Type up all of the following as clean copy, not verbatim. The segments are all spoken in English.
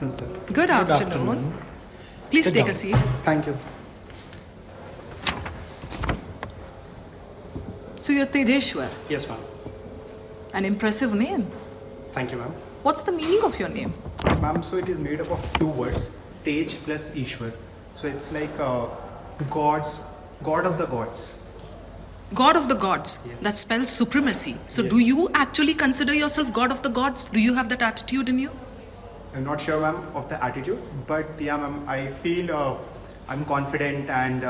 afternoon, sir. Good afternoon. Please Sit take down. a seat. Thank you. So you're Tejeshwar, Yes, ma'am. an impressive name. Thank you, ma'am. What's the meaning of your name? Ma'am, so it is made up of two words, Tej plus Ishwar. So it's like God of the gods. God of the gods. Yes. That spells supremacy. So Yes. do you actually consider yourself God of the gods? Do you have that attitude in you? I'm not sure, ma'am, of the attitude, but yeah, ma'am, I feel I'm confident and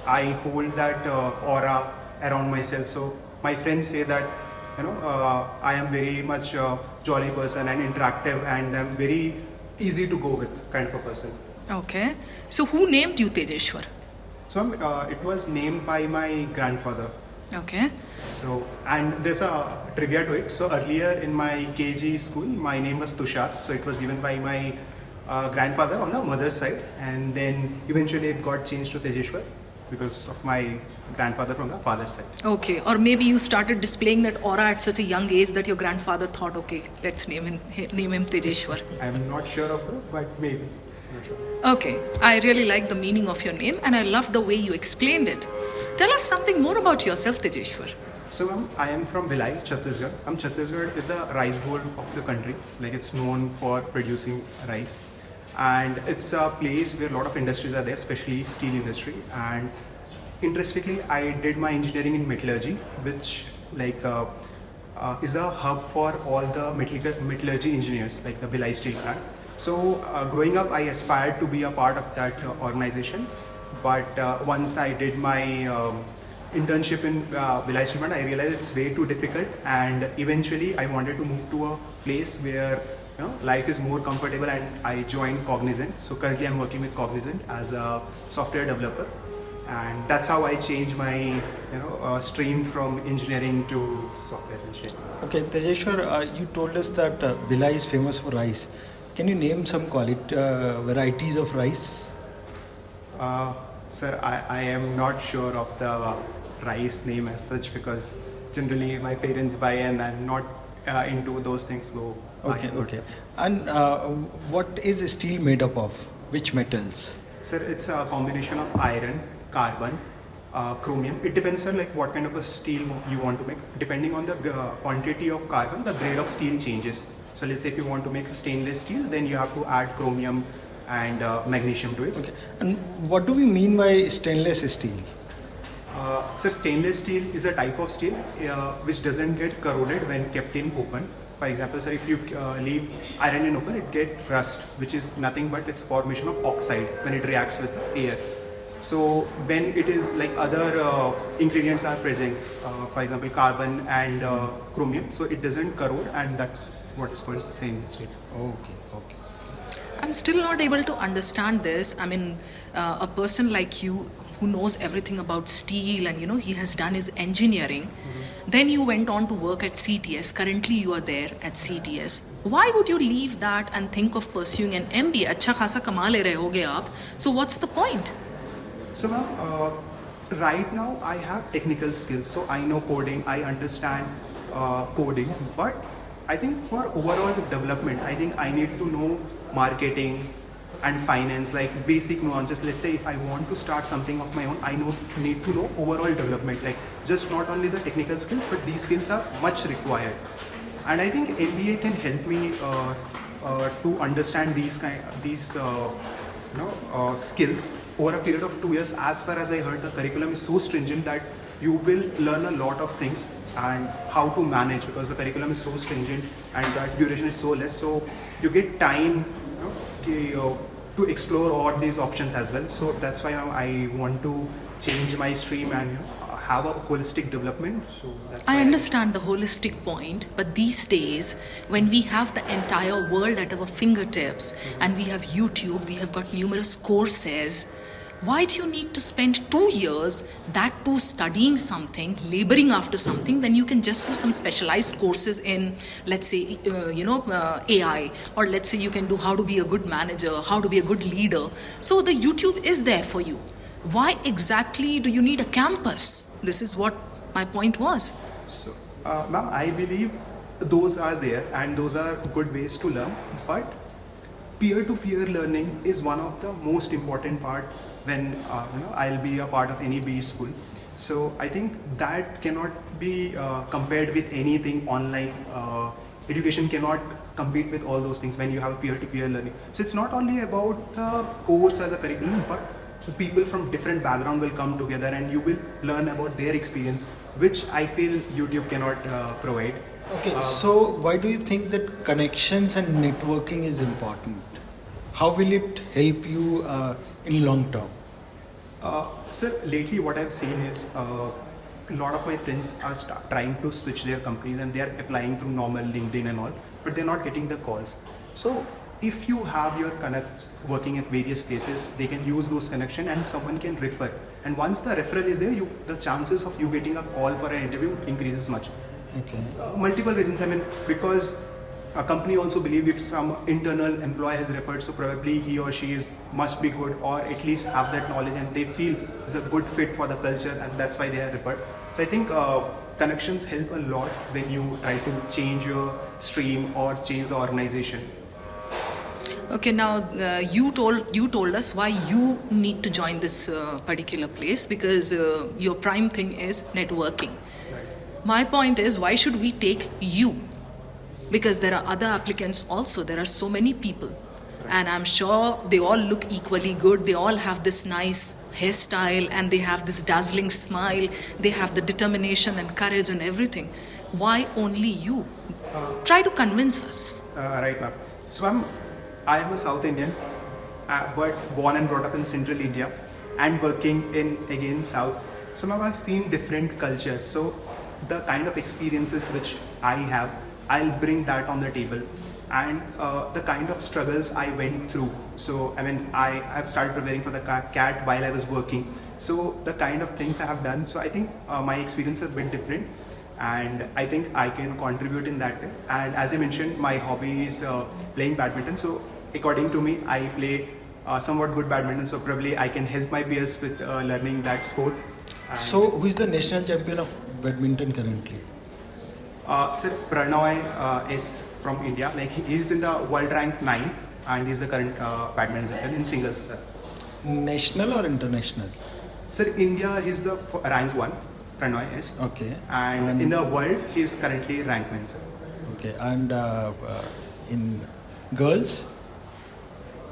I hold that aura around myself. So my friends say that, I am very much jolly person and interactive and I'm very easy to go with kind of a person. Okay. So who named you Tejeshwar? So it was named by my grandfather. Okay. So, and there's a trivia to it. So earlier in my KG school, my name was Tushar. So it was given by my grandfather on the mother's side, and then eventually it got changed to Tejeshwar because of my grandfather from the father's side. Okay. Or maybe you started displaying that aura at such a young age that your grandfather thought, okay, let's name him Tejeshwar. I'm not sure of that, but maybe. Not sure. Okay, I really like the meaning of your name and I love the way you explained it. Tell us something more about yourself, Tejeshwar. So, ma'am, I am from Bhilai, Chhattisgarh. Chhattisgarh is the rice bowl of the country. Like it's known for producing rice, and it's a place where a lot of industries are there, especially steel industry. And interestingly, I did my engineering in metallurgy, which is a hub for all the metallurgy engineers, like the Bhilai steel plant. So growing up, I aspired to be a part of that organization. But once I did my internship in Bhilai steel plant, I realized it's way too difficult. And eventually, I wanted to move to a place where life is more comfortable, and I joined Cognizant. So currently, I'm working with Cognizant as a software developer. And that's how I changed my stream from engineering to software engineering. Okay, Tejeshwar, you told us that Bhilai is famous for rice. Can you name some varieties of rice? Sir, I am not sure of the rice name as such because generally my parents buy and I'm not into those things. So Okay. And what is steel made up of? Which metals? Sir, it's a combination of iron, carbon, chromium. It depends on like what kind of a steel you want to make. Depending on the quantity of carbon, the grade of steel changes. So let's say if you want to make stainless steel, then you have to add chromium and magnesium to it. Okay. And what do we mean by stainless steel? So stainless steel is a type of steel which doesn't get corroded when kept in open. For example, sir, if you leave iron in open, it gets rust, which is nothing but its formation of oxide when it reacts with the air. So when it is like other ingredients are present, for example, carbon and chromium, so it doesn't corrode, and that's what is called stainless steel. Okay. I'm still not able to understand this. I mean, a person like you who knows everything about steel and he has done his engineering. Mm-hmm. Then you went on to work at CTS. Currently you are there at CTS. Why would you leave that and think of pursuing an MBA? अच्छा खासा कमा ले रहे होगे आप. So what's the point? So ma'am, right now I have technical skills. So I know coding, I understand coding, but I think for overall development, I think I need to know marketing and finance, like basic nuances. Let's say if I want to start something of my own, I need to know overall development, like just not only the technical skills, but these skills are much required. And I think MBA can help me to understand these skills over a period of 2 years. As far as I heard, the curriculum is so stringent that you will learn a lot of things and how to manage, because the curriculum is so stringent and that duration is so less. So you get time to explore all these options as well. So that's why I want to change my stream and have a holistic development. So that's I understand the holistic point, but these days when we have the entire world at our fingertips and we have YouTube, we have got numerous courses, why do you need to spend 2 years, that too studying something, laboring after something, when you can just do some specialized courses in, let's say, AI, or let's say you can do how to be a good manager, how to be a good leader. So the YouTube is there for you. Why exactly do you need a campus? This is what my point was. So, ma'am, I believe those are there and those are good ways to learn, but peer-to-peer learning is one of the most important part when I'll be a part of any BE school. So I think that cannot be compared with anything online. Education cannot compete with all those things when you have peer-to-peer learning. So it's not only about the course or the curriculum, but the people from different background will come together and you will learn about their experience, which I feel YouTube cannot provide. Okay, so why do you think that connections and networking is important? How will it help you in long term? Sir, lately what I've seen is a lot of my friends are trying to switch their companies and they are applying through normal LinkedIn and all, but they're not getting the calls. So if you have your connects working at various places, they can use those connections and someone can refer. And once the referral is there, the chances of you getting a call for an interview increases much. Okay. Multiple reasons. I mean, because a company also believe if some internal employee has referred, so probably he or she must be good or at least have that knowledge and they feel is a good fit for the culture and that's why they are referred. So I think connections help a lot when you try to change your stream or change the organization. Okay, now you told us why you need to join this particular place because your prime thing is networking. Right. My point is, why should we take you? Because there are other applicants also. There are so many people. And I'm sure they all look equally good. They all have this nice hairstyle and they have this dazzling smile. They have the determination and courage and everything. Why only you? Try to convince us. Right, ma'am. So I am a South Indian, but born and brought up in Central India and working in, again, South. So now I've seen different cultures. So the kind of experiences which I have, I'll bring that on the table. And the kind of struggles I went through. So, I mean, I've started preparing for the CAT while I was working. So the kind of things I have done. So I think my experience is a bit different. And I think I can contribute in that way. And as I mentioned, my hobby is playing badminton. So according to me, I play somewhat good badminton. So probably I can help my peers with learning that sport. And So who is the national champion of badminton currently? Sir, Pranoy is from India. Like he is in the world rank 9 and he's the current badminton champion in singles. Sir. National or international? Sir, India he's the rank 1. Pranoy is. Okay. And in the world, he is currently ranked 9, sir. Okay, and in girls?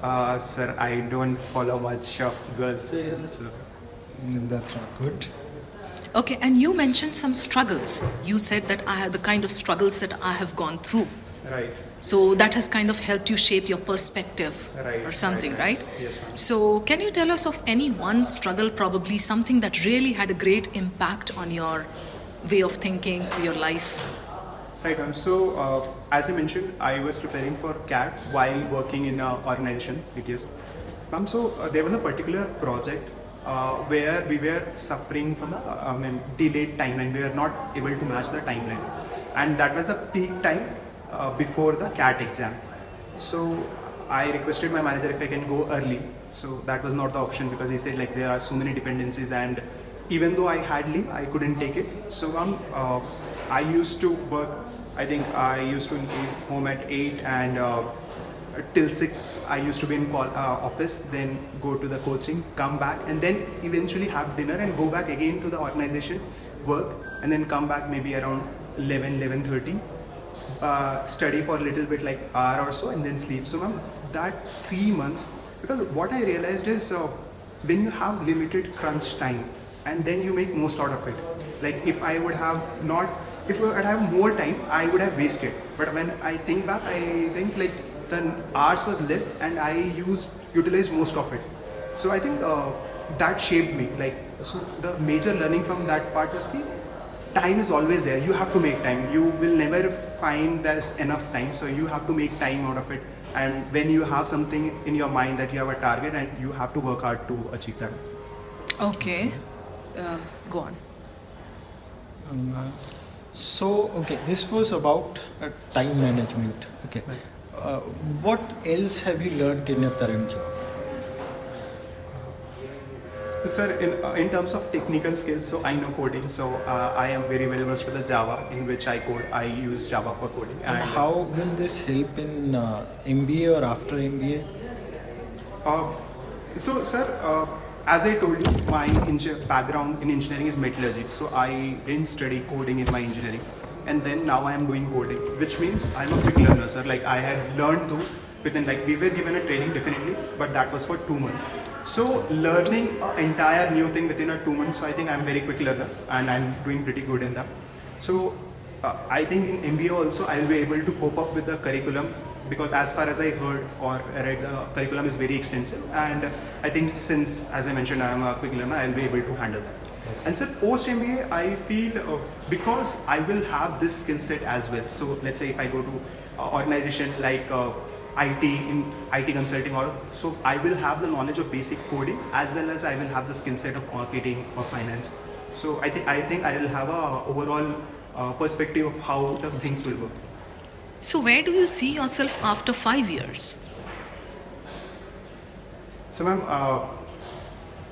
Sir, I don't follow much of girls. So. That's not good. Okay, and you mentioned some struggles. You said that I had the kind of struggles that I have gone through. Right. So that has kind of helped you shape your perspective or something, right? Yes, ma'am. So can you tell us of any one struggle, probably something that really had a great impact on your way of thinking or your life? Right, ma'am. So, as I mentioned, I was preparing for CAT while working in an organization, CTS. Ma'am, so there was a particular project where we were suffering from a delayed timeline. We were not able to match the timeline. And that was the peak time before the CAT exam. So I requested my manager if I can go early. So that was not the option because he said like there are so many dependencies and even though I had leave, I couldn't take it. So I used to work, I think I used to leave home at 8 and till 6 I used to be in office, then go to the coaching, come back and then eventually have dinner and go back again to the organization, work and then come back maybe around 11:30. Study for a little bit like hour or so and then sleep. So ma'am, that 3 months, because what I realized is when you have limited crunch time and then you make most out of it. Like if I would have more time, I would have wasted. But when I think back, I think like the hours was less and I utilized most of it. So I think that shaped me. Like so the major learning from that part was that time is always there. You have to make time. You will never find there's enough time. So you have to make time out of it. And when you have something in your mind that you have a target and you have to work hard to achieve that. Okay, go on. Okay, this was about time management. Okay. What else have you learned in your current job? Sir, in terms of technical skills, so I know coding, so I am very well versed with the Java in which I code. I use Java for coding. And how will this help in MBA or after MBA? So, sir, as I told you, my background in engineering is metallurgy. So I didn't study coding in my engineering, and then now I am doing coding, which means I'm a quick learner, sir. Like I had learned those within, like we were given a training definitely, but that was for 2 months. So learning an entire new thing within a 2 months, so I think I'm very quick learner and I'm doing pretty good in that. So I think in MBA also I'll be able to cope up with the curriculum, because as far as I heard or read, the curriculum is very extensive, and I think since, as I mentioned, I am a quick learner, I'll be able to handle that. And so post MBA, I feel because I will have this skill set as well. So let's say if I go to organization like IT in IT consulting, or so I will have the knowledge of basic coding as well as I will have the skill set of marketing or finance. So I think I will have a overall perspective of how the things will work. So where do you see yourself after 5 years? So ma'am,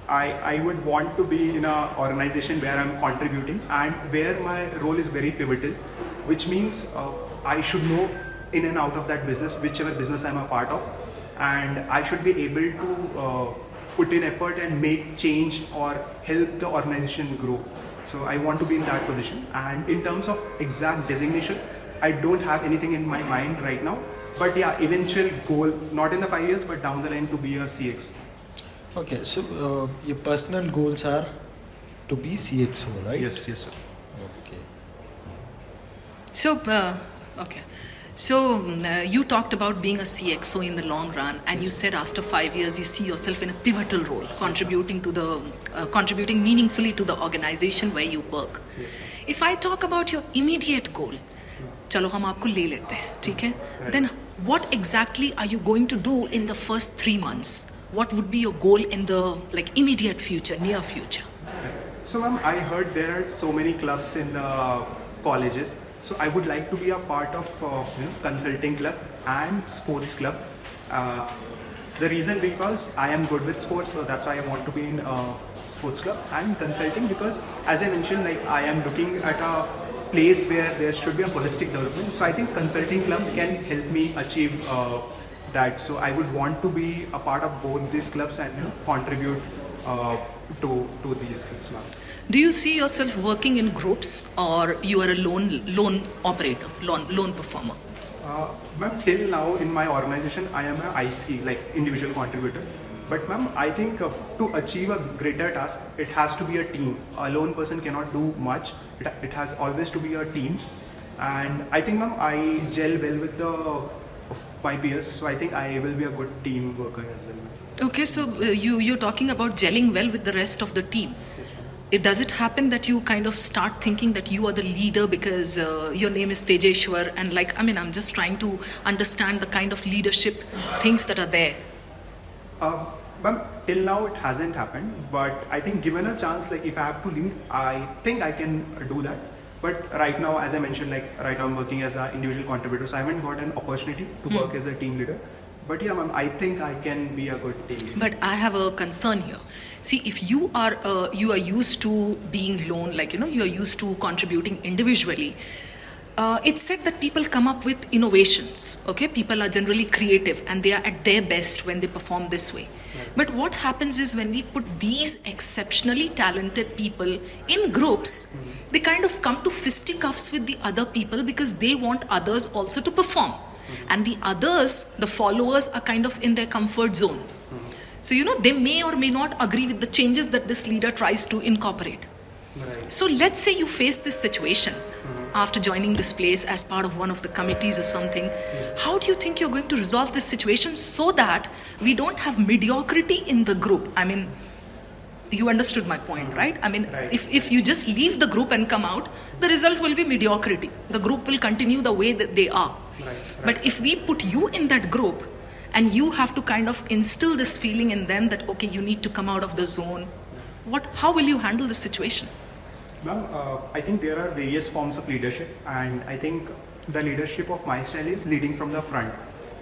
I would want to be in an organization where I'm contributing and where my role is very pivotal, which means I should know in and out of that business, whichever business I'm a part of, and I should be able to put in effort and make change or help the organization grow. So I want to be in that position. And in terms of exact designation, I don't have anything in my mind right now, but yeah, eventual goal, not in the 5 years, but down the line, to be a CX. Okay, so your personal goals are to be CXO, right? Yes, sir. Okay. So, okay. So you talked about being a CXO in the long run, and you said after 5 years you see yourself in a pivotal role, contributing meaningfully to the organization where you work. Yes. If I talk about your immediate goal, चलो हम आपको ले लेते हैं, ठीक है? Then what exactly are you going to do in the first 3 months? What would be your goal in the immediate future, near future? So ma'am, I heard there are so many clubs in the colleges. So I would like to be a part of consulting club and sports club. The reason because I am good with sports, so that's why I want to be in sports club, and consulting because, as I mentioned, like I am looking at a place where there should be a holistic development. So I think consulting club can help me achieve that. So I would want to be a part of both these clubs and contribute to these clubs now. Do you see yourself working in groups, or you are a lone operator, lone performer? Ma'am, till now in my organization, I am an IC, like individual contributor. But ma'am, I think to achieve a greater task, it has to be a team. A lone person cannot do much. It has always to be a team. And I think ma'am, I gel well with my peers. So I think I will be a good team worker as well, ma'am. Okay, so you're talking about gelling well with the rest of the team. Does it happen that you kind of start thinking that you are the leader because your name is Tejeshwar, and I'm just trying to understand the kind of leadership things that are there? But till now it hasn't happened, but I think given a chance, like if I have to lead, I think I can do that. But right now, as I mentioned, right now I'm working as an individual contributor, so I haven't got an opportunity to work as a team leader. But yeah, ma'am, I think I can be a good team leader. But I have a concern here. See, if you are used to being lone, you are used to contributing individually. It's said that people come up with innovations. Okay, people are generally creative and they are at their best when they perform this way. Right. But what happens is when we put these exceptionally talented people in groups, they kind of come to fisticuffs with the other people because they want others also to perform. And the others, the followers, are kind of in their comfort zone. So, they may or may not agree with the changes that this leader tries to incorporate. Right. So let's say you face this situation after joining this place as part of one of the committees or something. How do you think you're going to resolve this situation so that we don't have mediocrity in the group? You understood my point, right? Right. If you just leave the group and come out, the result will be mediocrity. The group will continue the way that they are. Right. But if we put you in that group and you have to kind of instill this feeling in them that, okay, you need to come out of the zone, how will you handle this situation? Ma'am, I think there are various forms of leadership, and I think the leadership of my style is leading from the front,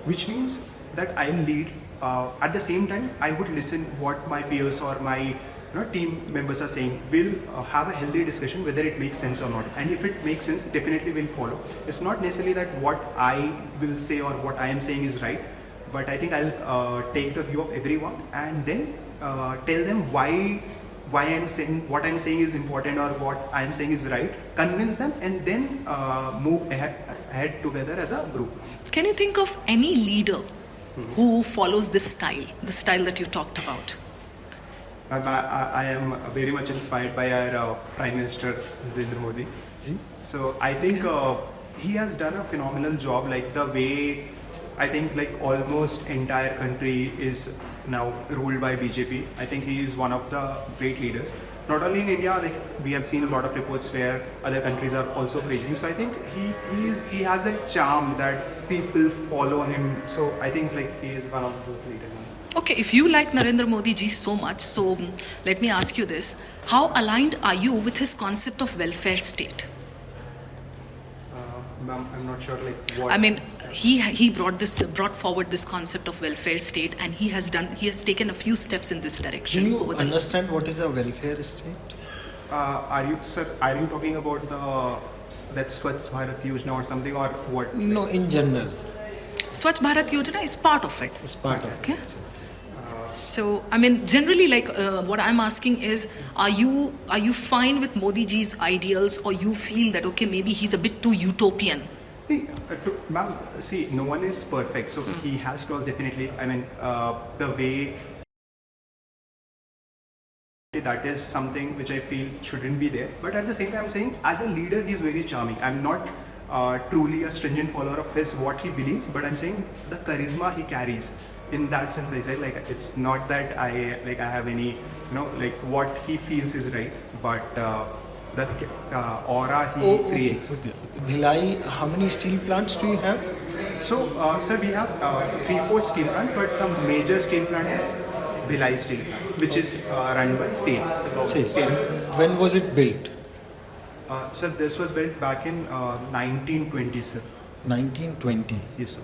which means that I lead. At the same time, I would listen what my peers or my team members are saying, we'll have a healthy discussion whether it makes sense or not. And if it makes sense, definitely we'll follow. It's not necessarily that what I will say or what I am saying is right, but I think I'll take the view of everyone and then tell them why I'm saying what I'm saying is important or what I'm saying is right, convince them, and then move ahead together as a group. Can you think of any leader who follows this style, the style that you talked about? I am very much inspired by our Prime Minister Narendra Modi. So I think he has done a phenomenal job. Like the way I think like almost entire country is now ruled by BJP. I think he is one of the great leaders. Not only in India, like we have seen a lot of reports where other countries are also praising. So I think he has that charm that people follow him. So I think like he is one of those leaders. Okay, if you like Narendra Modi ji so much, so let me ask you this. How aligned are you with his concept of welfare state? Ma'am, I'm not sure like what. I mean, he brought forward this concept of welfare state, and he has taken a few steps in this Do direction. you understand what is a welfare state? Are you talking about that Swachh Bharat Yojana or something, or what? No, in general. Swachh Bharat Yojana is part of it. It's part of Okay. it. So, I mean, generally, like what I'm asking is, are you fine with Modi ji's ideals, or you feel that okay, maybe he's a bit too utopian? Ma'am, see, no one is perfect, so he has flaws definitely. I mean, the way that is something which I feel shouldn't be there. But at the same time, I'm saying as a leader, he's very charming. I'm not truly a stringent follower of his what he believes, but I'm saying the charisma he carries. In that sense, I said like it's not that I have any like what he feels is right, but the aura he creates. Okay. Bhilai, how many steel plants do you have? So, sir, we have 3-4 steel plants, but the major steel plant is Bhilai steel plant, which is run by SAIL. Say, when was it built? Sir, this was built back in 1920, sir. 1920. Yes, sir.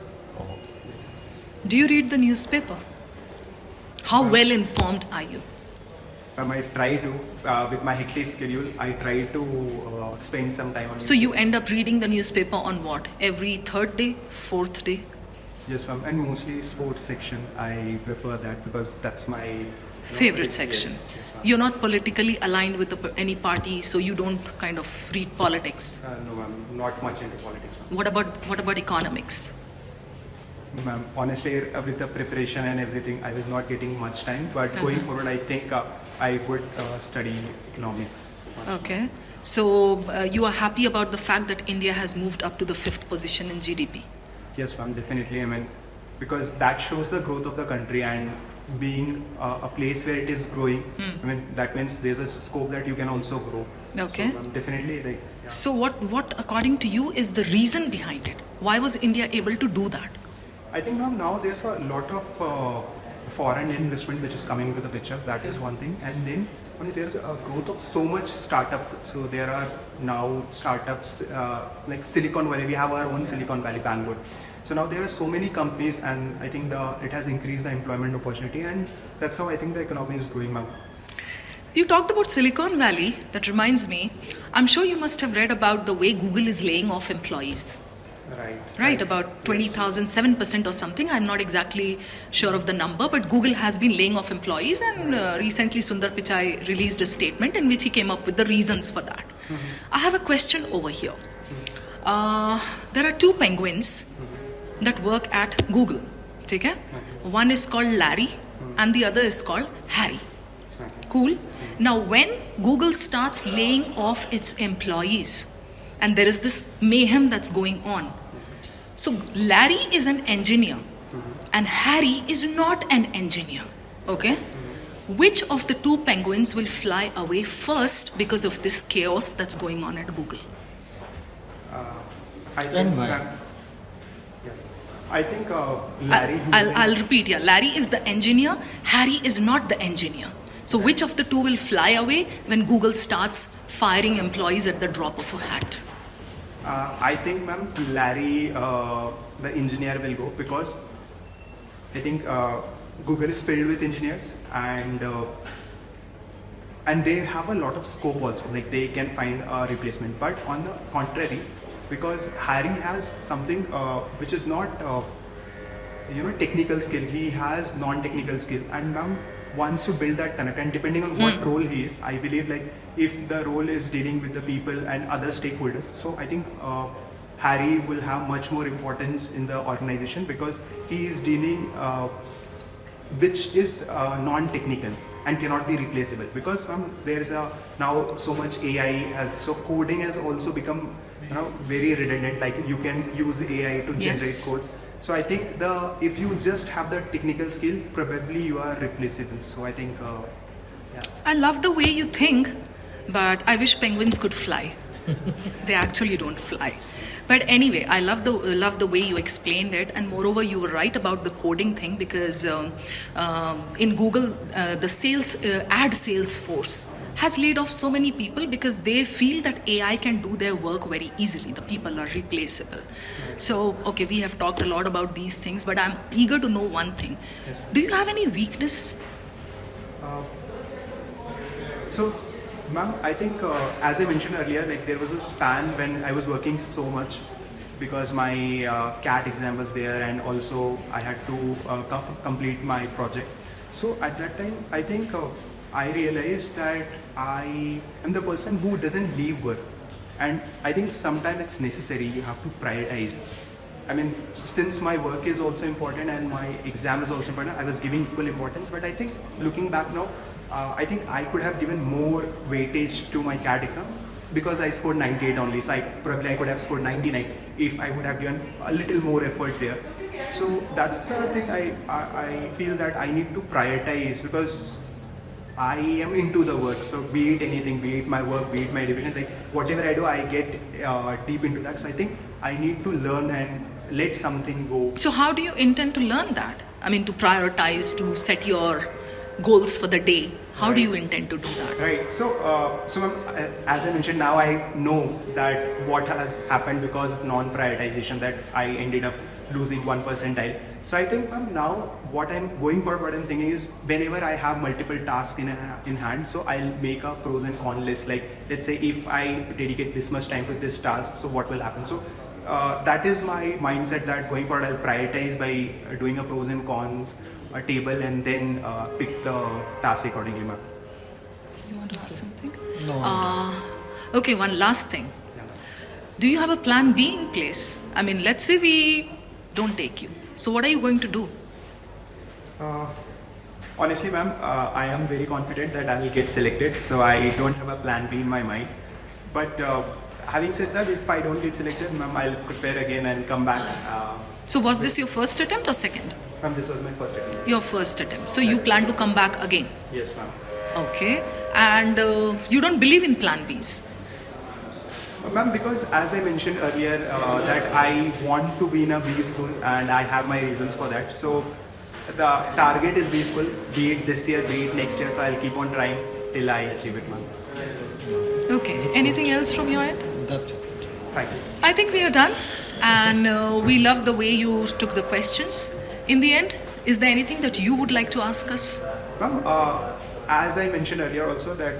Do you read the newspaper? How well informed are you? I try to, with my hectic schedule, I try to spend some time on. So you end up reading the newspaper on what? Every third day, fourth day? Yes, ma'am, and mostly sports section. I prefer that because that's my Favorite section. Yes, ma'am. You're not politically aligned with any party, so you don't kind of read politics. No, ma'am, not much into politics, ma'am. What about economics? Ma'am, honestly, with the preparation and everything, I was not getting much time. But going forward, I think I would study economics. Okay. So you are happy about the fact that India has moved up to the 5th position in GDP? Yes, ma'am, definitely. I mean, because that shows the growth of the country, and being a place where it is growing, I mean, that means there's a scope that you can also grow. Okay. So, ma'am, definitely, like. Yeah. So what according to you is the reason behind it? Why was India able to do that? I think, ma'am, now there's a lot of foreign investment which is coming into the picture. That is one thing, and then there's a growth of so much startup. So there are now startups like Silicon Valley. We have our own Silicon Valley, Bangalore. So now there are so many companies, and I think it has increased the employment opportunity, and that's how I think the economy is growing, ma'am. You talked about Silicon Valley. That reminds me, I'm sure you must have read about the way Google is laying off employees. Right, about 20,000, 7% or something. I'm not exactly sure of the number, but Google has been laying off employees, and recently Sundar Pichai released a statement in which he came up with the reasons for that. I have a question over here. There are two penguins that work at Google. Okay? One is called Larry and the other is called Harry. Cool. Now, when Google starts laying off its employees, and there is this mayhem that's going on. So Larry is an engineer and Harry is not an engineer. Okay? Which of the two penguins will fly away first because of this chaos that's going on at Google? And why? I think Larry. I'll repeat here. Larry is the engineer, Harry is not the engineer. So which of the two will fly away when Google starts firing employees at the drop of a hat? I think, ma'am, Larry, the engineer, will go because I think Google is filled with engineers, and and they have a lot of scope also, like they can find a replacement. But on the contrary, because Harry has something which is not technical skill, he has non-technical skill, and now once you build that connect, and depending on what role he is, I believe like if the role is dealing with the people and other stakeholders, so I think Harry will have much more importance in the organization, because he is dealing which is non-technical and cannot be replaceable, because there is now so much AI has, so coding has also become very redundant, like you can use AI to generate codes. So I think if you just have the technical skill, probably you are replaceable. So I think I love the way you think, but I wish penguins could fly. They actually don't fly. But anyway, I love the way you explained it, and moreover, you were right about the coding thing, because in Google, the ad sales force has laid off so many people because they feel that AI can do their work very easily. The people are replaceable. So, okay, we have talked a lot about these things, but I'm eager to know one thing. Do you have any weakness? So, ma'am, I think as I mentioned earlier, like there was a span when I was working so much, because my CAT exam was there, and also I had to complete my project. So at that time, I think I realized that I am the person who doesn't leave work, and I think sometimes it's necessary. You have to prioritize. I mean, since my work is also important and my exam is also important, I was giving equal importance. But I think looking back now, I think I could have given more weightage to my CAT exam, because I scored 98 only. So I could have scored 99 if I would have given a little more effort there. So that's the thing I feel that I need to prioritize, because I am into the work. So be it anything, be it my work, be it my division, like whatever I do, I get deep into that. So I think I need to learn and let something go. So how do you intend to learn that? I mean, to prioritize, to set your goals for the day. How do you intend to do that? Right. So, as I mentioned, now I know that what has happened because of non-prioritization, that I ended up losing 1 percentile. So I think now what I'm going for, what I'm thinking is, whenever I have multiple tasks in hand, so I'll make a pros and cons list. Like, let's say if I dedicate this much time to this task, so what will happen? So that is my mindset, that going forward I'll prioritize by doing a pros and cons a table, and then pick the task accordingly, ma'am. You want to ask something? No. Okay, one last thing. Do you have a plan B in place? I mean, let's say we don't take you. So what are you going to do? Honestly, ma'am, I am very confident that I will get selected. So I don't have a plan B in my mind. But having said that, if I don't get selected, ma'am, I'll prepare again and come back. So was this your first attempt or second? Ma'am, this was my first attempt. Your first attempt. So you plan to come back again? Yes, ma'am. Okay. And you don't believe in plan Bs? Ma'am, because as I mentioned earlier, that I want to be in a B school, and I have my reasons for that. So the target is B school, be it this year, be it next year. So I'll keep on trying till I achieve it, ma'am. Okay. Anything else from your end? That's it. Thank you. I think we are done. And we love the way you took the questions. In the end, is there anything that you would like to ask us? Ma'am, as I mentioned earlier also, that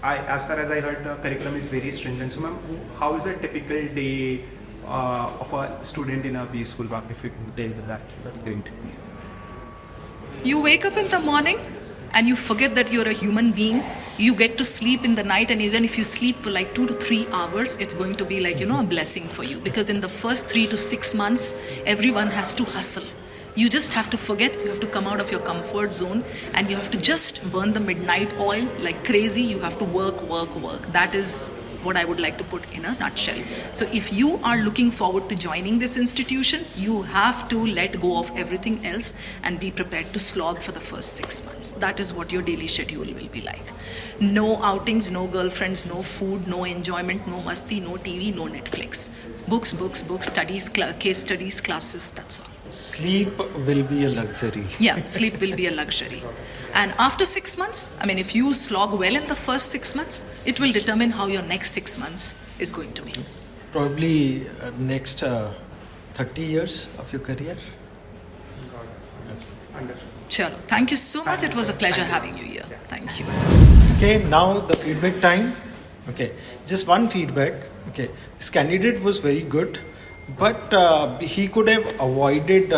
as far as I heard, the curriculum is very stringent. So ma'am, how is a typical day of a student in a B school, ma'am? If you can tell that, that's great. You wake up in the morning and you forget that you're a human being. You get to sleep in the night, and even if you sleep for like 2 to 3 hours, it's going to be like, a blessing for you. Because in the first 3 to 6 months, everyone has to hustle. You just have to forget, you have to come out of your comfort zone, and you have to just burn the midnight oil like crazy. You have to work. That is what I would like to put in a nutshell. So if you are looking forward to joining this institution, you have to let go of everything else and be prepared to slog for the first 6 months. That is what your daily schedule will be like. No outings, no girlfriends, no food, no enjoyment, no masti, no TV, no Netflix. Books, studies, case studies, classes, that's all. Sleep will be a luxury. Yeah, sleep will be a luxury. And after 6 months, I mean, if you slog well in the first 6 months, it will determine how your next 6 months is going to be. Probably next 30 years of your career. Understood. Sure. Thank you so much. Thank It you, was a sir. pleasure Thank you. having you here. Yeah. Thank you. Okay, now the feedback time. Okay, just one feedback. Okay, this candidate was very good, but he could have avoided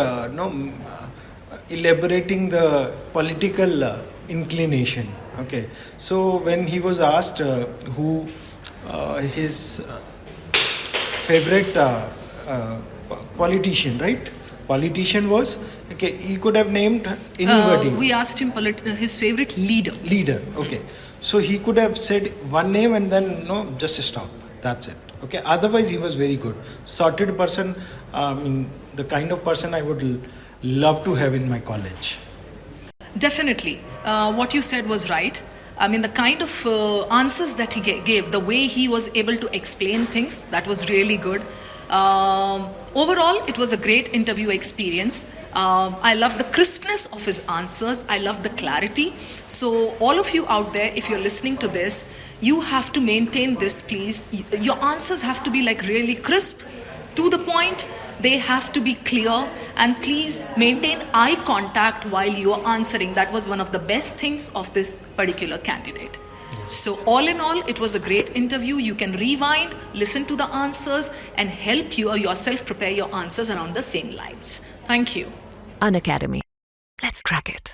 elaborating the political inclination. Okay, so when he was asked who his favorite politician, right? Politician was, okay, he could have named anybody. We asked him his favorite leader. Okay, so he could have said one name and then no, just stop. That's it. Okay, otherwise he was very good, sorted person. The kind of person I would love to have in my college. Definitely. What you said was right. I mean, the kind of answers that he gave, the way he was able to explain things, that was really good. Overall, it was a great interview experience. I love the crispness of his answers. I love the clarity. So all of you out there, if you're listening to this, you have to maintain this, please. Your answers have to be like really crisp, to the point. They have to be clear, and please maintain eye contact while you are answering. That was one of the best things of this particular candidate. So all in all, it was a great interview. You can rewind, listen to the answers, and help you or yourself prepare your answers around the same lines. Thank you. Unacademy. Let's crack it.